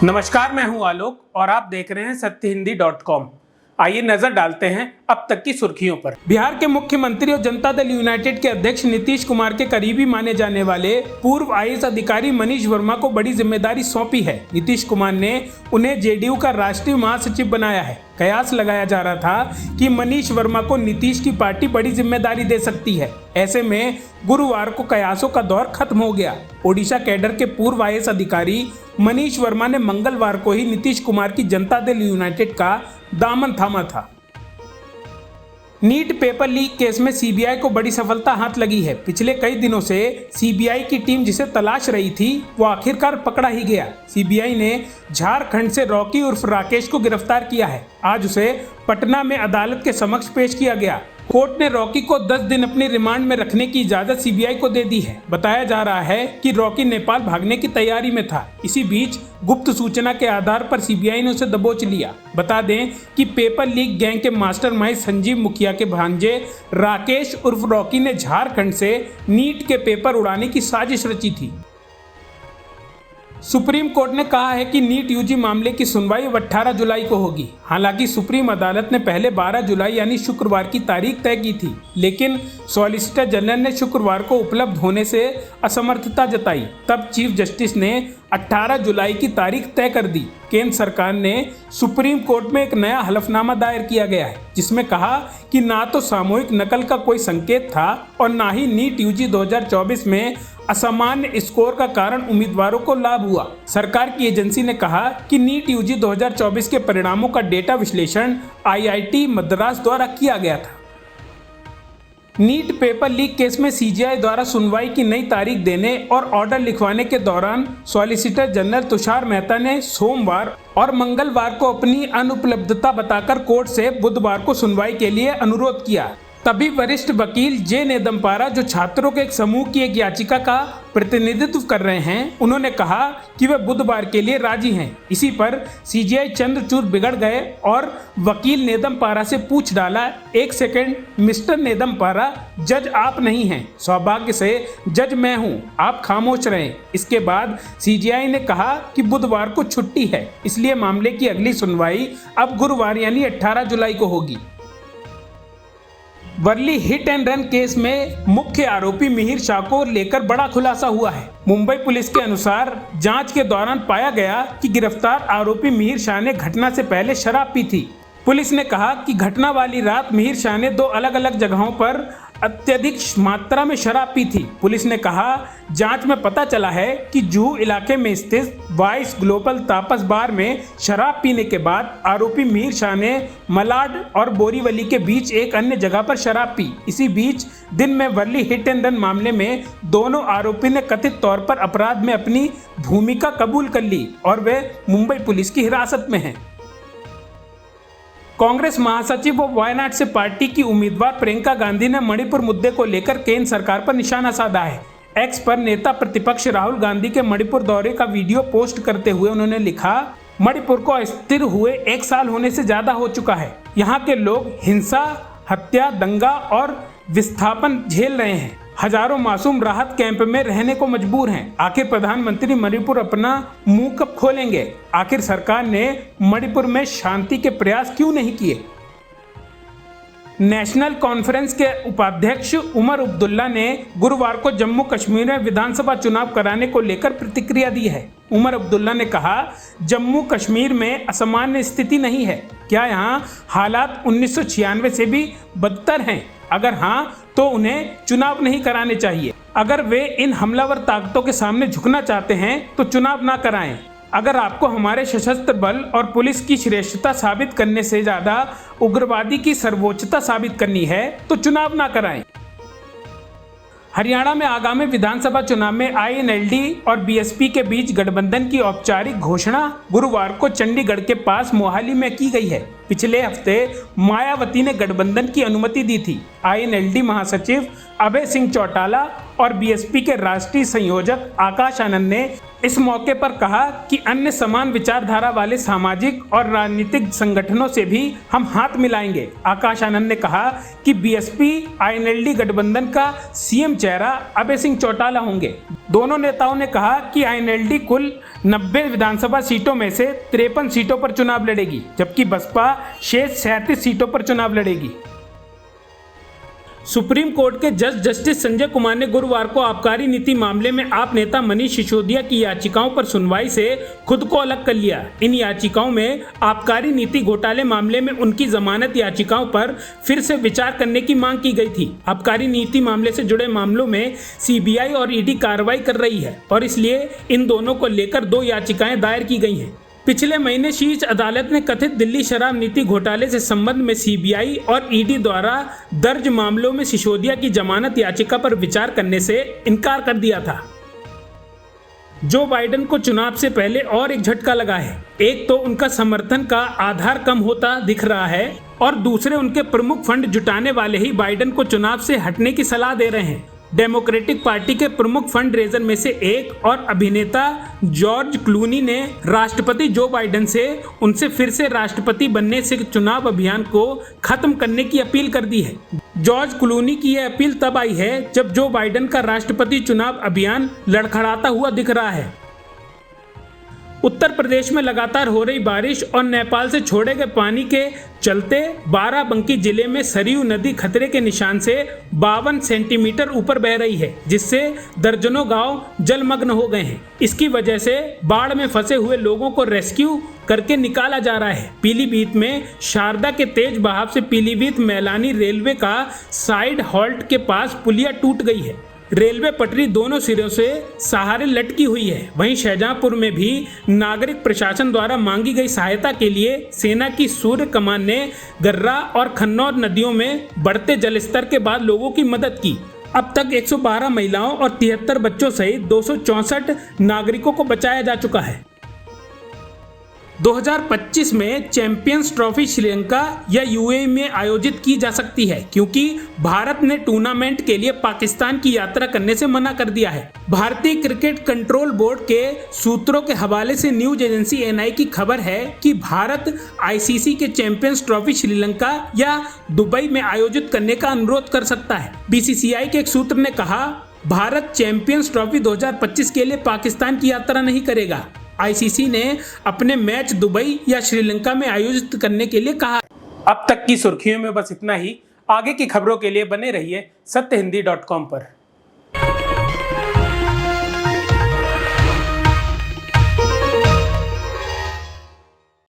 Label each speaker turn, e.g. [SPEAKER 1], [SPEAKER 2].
[SPEAKER 1] नमस्कार, मैं हूं आलोक और आप देख रहे हैं सत्यहिंदी.com। आइए नजर डालते हैं अब तक की सुर्खियों पर। बिहार के मुख्यमंत्री और जनता दल यूनाइटेड के अध्यक्ष नीतीश कुमार के करीबी माने जाने वाले पूर्व आईएएस अधिकारी मनीष वर्मा को बड़ी जिम्मेदारी सौंपी है। नीतीश कुमार ने उन्हें जेडीयू का राष्ट्रीय महासचिव बनाया है। कयास लगाया जा रहा था कि मनीष वर्मा को नीतीश की पार्टी बड़ी जिम्मेदारी दे सकती है। ऐसे में गुरुवार को कयासों का दौर खत्म हो गया। ओडिशा कैडर के पूर्व आईएएस अधिकारी मनीष वर्मा ने मंगलवार को ही नीतीश कुमार की जनता दल यूनाइटेड का दामन थामा था। नीट पेपर लीक केस में सीबीआई को बड़ी सफलता हाथ लगी है। पिछले कई दिनों से सीबीआई की टीम जिसे तलाश रही थी वो आखिरकार पकड़ा ही गया। सीबीआई ने झारखंड से रॉकी उर्फ राकेश को गिरफ्तार किया है। आज उसे पटना में अदालत के समक्ष पेश किया गया। कोर्ट ने रॉकी को 10 दिन अपनी रिमांड में रखने की इजाजत सीबीआई को दे दी है। बताया जा रहा है कि रॉकी नेपाल भागने की तैयारी में था। इसी बीच गुप्त सूचना के आधार पर सीबीआई ने उसे दबोच लिया। बता दें कि पेपर लीक गैंग के मास्टरमाइंड संजीव मुखिया के भांजे राकेश उर्फ रॉकी ने झारखंड से नीट के पेपर उड़ाने की साजिश रची थी। सुप्रीम कोर्ट ने कहा है कि नीट यूजी मामले की सुनवाई 18 जुलाई को होगी। हालांकि सुप्रीम अदालत ने पहले 12 जुलाई यानी शुक्रवार की तारीख तय की थी, लेकिन सॉलिसिटर जनरल ने शुक्रवार को उपलब्ध होने से असमर्थता जताई। तब चीफ जस्टिस ने 18 जुलाई की तारीख तय कर दी। केंद्र सरकार ने सुप्रीम कोर्ट में एक नया हलफनामा दायर किया गया है, जिसमें कहा कि ना तो सामूहिक नकल का कोई संकेत था और ना ही नीट यूजी 2024 में असामान्य स्कोर का कारण उम्मीदवारों को लाभ हुआ। सरकार की एजेंसी ने कहा कि नीट यूजी 2024 के परिणामों का डेटा विश्लेषण आईआईटी मद्रास द्वारा किया गया था। नीट पेपर लीक केस में सीजीआई द्वारा सुनवाई की नई तारीख देने और ऑर्डर लिखवाने के दौरान सॉलिसिटर जनरल तुषार मेहता ने सोमवार और मंगलवार को अपनी अनुपलब्धता बताकर कोर्ट से बुधवार को सुनवाई के लिए अनुरोध किया। तभी वरिष्ठ वकील जे नेदम्पारा, जो छात्रों के एक समूह की एक याचिका का प्रतिनिधित्व कर रहे हैं, उन्होंने कहा कि वे बुधवार के लिए राजी हैं। इसी पर सीजीआई चंद्रचूर बिगड़ गए और वकील नेदम्पारा से पूछ डाला, एक सेकंड मिस्टर नेदम्पारा, जज आप नहीं हैं, सौभाग्य से जज मैं हूं, आप खामोश रहें। इसके बाद सीजीआई ने कहा कि बुधवार को छुट्टी है, इसलिए मामले की अगली सुनवाई अब गुरुवार यानी 18 जुलाई को होगी। Worli hit and run case में मुख्य आरोपी मिहिर शाह को लेकर बड़ा खुलासा हुआ है। मुंबई पुलिस के अनुसार जांच के दौरान पाया गया कि गिरफ्तार आरोपी मिहिर शाह ने घटना से पहले शराब पी थी। पुलिस ने कहा कि घटना वाली रात मिहिर शाह ने 2 अलग अलग जगहों पर अत्यधिक मात्रा में शराब पी थी। पुलिस ने कहा, जांच में पता चला है कि जुहू इलाके में स्थित वाइस ग्लोबल तापस बार में शराब पीने के बाद आरोपी मिहिर शाह ने मलाड और बोरीवली के बीच एक अन्य जगह पर शराब पी। इसी बीच दिन में वर्ली हिट एंड रन मामले में दोनों आरोपी ने कथित तौर पर अपराध में अपनी भूमिका कबूल कर ली और वे मुंबई पुलिस की हिरासत में हैं। कांग्रेस महासचिव व वायनाड से पार्टी की उम्मीदवार प्रियंका गांधी ने मणिपुर मुद्दे को लेकर केंद्र सरकार पर निशाना साधा है। एक्स पर नेता प्रतिपक्ष राहुल गांधी के मणिपुर दौरे का वीडियो पोस्ट करते हुए उन्होंने लिखा, मणिपुर को अस्थिर हुए 1 साल होने से ज्यादा हो चुका है। यहाँ के लोग हिंसा, हत्या, दंगा और विस्थापन झेल रहे हैं। हजारों मासूम राहत कैंप में रहने को मजबूर हैं। आखिर प्रधानमंत्री मणिपुर अपना मुंह कब खोलेंगे? आखिर सरकार ने मणिपुर में शांति के प्रयास क्यों नहीं किए? नेशनल कॉन्फ्रेंस के उपाध्यक्ष उमर अब्दुल्ला ने गुरुवार को जम्मू कश्मीर में विधानसभा चुनाव कराने को लेकर प्रतिक्रिया दी है। उमर अब्दुल्ला ने कहा, जम्मू कश्मीर में असामान्य स्थिति नहीं है। क्या यहाँ हालात 1996 से भी बदतर हैं? अगर हाँ, तो उन्हें चुनाव नहीं कराने चाहिए। अगर वे इन हमलावर ताकतों के सामने झुकना चाहते हैं तो चुनाव ना कराएं। अगर आपको हमारे सशस्त्र बल और पुलिस की श्रेष्ठता साबित करने से ज्यादा उग्रवादी की सर्वोच्चता साबित करनी है तो चुनाव ना कराएं। हरियाणा में आगामी विधानसभा चुनाव में आईएनएलडी और बीएसपी के बीच गठबंधन की औपचारिक घोषणा गुरुवार को चंडीगढ़ के पास मोहाली में की गई है। पिछले हफ्ते मायावती ने गठबंधन की अनुमति दी थी। आईएनएलडी महासचिव अभय सिंह चौटाला और बीएसपी के राष्ट्रीय संयोजक आकाश आनंद ने इस मौके पर कहा कि अन्य समान विचारधारा वाले सामाजिक और राजनीतिक संगठनों से भी हम हाथ मिलाएंगे। आकाश आनंद ने कहा कि बीएसपी आईएनएलडी गठबंधन का सीएम चेहरा अभय सिंह चौटाला होंगे। दोनों नेताओं ने कहा कि आईएनएलडी कुल 90 विधानसभा सीटों में से 53 सीटों पर चुनाव लड़ेगी, जबकि बसपा शेष 37 सीटों पर चुनाव लड़ेगी। सुप्रीम कोर्ट के जज जस्टिस संजय कुमार ने गुरुवार को आबकारी नीति मामले में आप नेता मनीष सिसोदिया की याचिकाओं पर सुनवाई से खुद को अलग कर लिया। इन याचिकाओं में आबकारी नीति घोटाले मामले में उनकी जमानत याचिकाओं पर फिर से विचार करने की मांग की गई थी। आबकारी नीति मामले से जुड़े मामलों में सीबीआई और ईडी कार्रवाई कर रही है और इसलिए इन दोनों को लेकर 2 याचिकाएं दायर की गई हैं। पिछले महीने शीर्ष अदालत ने कथित दिल्ली शराब नीति घोटाले से संबंध में सीबीआई और ईडी द्वारा दर्ज मामलों में सिसोदिया की जमानत याचिका पर विचार करने से इनकार कर दिया था। जो बाइडेन को चुनाव से पहले और एक झटका लगा है। एक तो उनका समर्थन का आधार कम होता दिख रहा है और दूसरे उनके प्रमुख फंड जुटाने वाले ही बाइडेन को चुनाव से हटने की सलाह दे रहे हैं। डेमोक्रेटिक पार्टी के प्रमुख फंड रेजर में से एक और अभिनेता जॉर्ज क्लूनी ने राष्ट्रपति जो बाइडेन से उनसे फिर से राष्ट्रपति बनने से चुनाव अभियान को खत्म करने की अपील कर दी है। जॉर्ज क्लूनी की यह अपील तब आई है जब जो बाइडेन का राष्ट्रपति चुनाव अभियान लड़खड़ाता हुआ दिख रहा है। उत्तर प्रदेश में लगातार हो रही बारिश और नेपाल से छोड़े गए पानी के चलते बाराबंकी जिले में सरयू नदी खतरे के निशान से 52 सेंटीमीटर ऊपर बह रही है, जिससे दर्जनों गांव जलमग्न हो गए हैं। इसकी वजह से बाढ़ में फंसे हुए लोगों को रेस्क्यू करके निकाला जा रहा है। पीलीभीत में शारदा के तेज बहाव से पीलीभीत मैलानी रेलवे का साइड हॉल्ट के पास पुलिया टूट गई है। रेलवे पटरी दोनों सिरों से सहारे लटकी हुई है। वहीं शाहजहांपुर में भी नागरिक प्रशासन द्वारा मांगी गई सहायता के लिए सेना की सूर्य कमान ने गर्रा और खन्नौर नदियों में बढ़ते जलस्तर के बाद लोगों की मदद की। अब तक 112 महिलाओं और 73 बच्चों सहित 264 नागरिकों को बचाया जा चुका है। 2025 में चैंपियंस ट्रॉफी श्रीलंका या यूएई में आयोजित की जा सकती है, क्योंकि भारत ने टूर्नामेंट के लिए पाकिस्तान की यात्रा करने से मना कर दिया है। भारतीय क्रिकेट कंट्रोल बोर्ड के सूत्रों के हवाले से न्यूज एजेंसी एनआई की खबर है कि भारत आईसीसी के चैंपियंस ट्रॉफी श्रीलंका या दुबई में आयोजित करने का अनुरोध कर सकता है। बीसीसीआई के एक सूत्र ने कहा, भारत चैंपियंस ट्रॉफी 2025 के लिए पाकिस्तान की यात्रा नहीं करेगा। आईसीसी ने अपने मैच दुबई या श्रीलंका में आयोजित करने के लिए कहा। अब तक की सुर्खियों में बस इतना ही। आगे की खबरों के लिए बने रहिए सत्यहिंदी.com पर।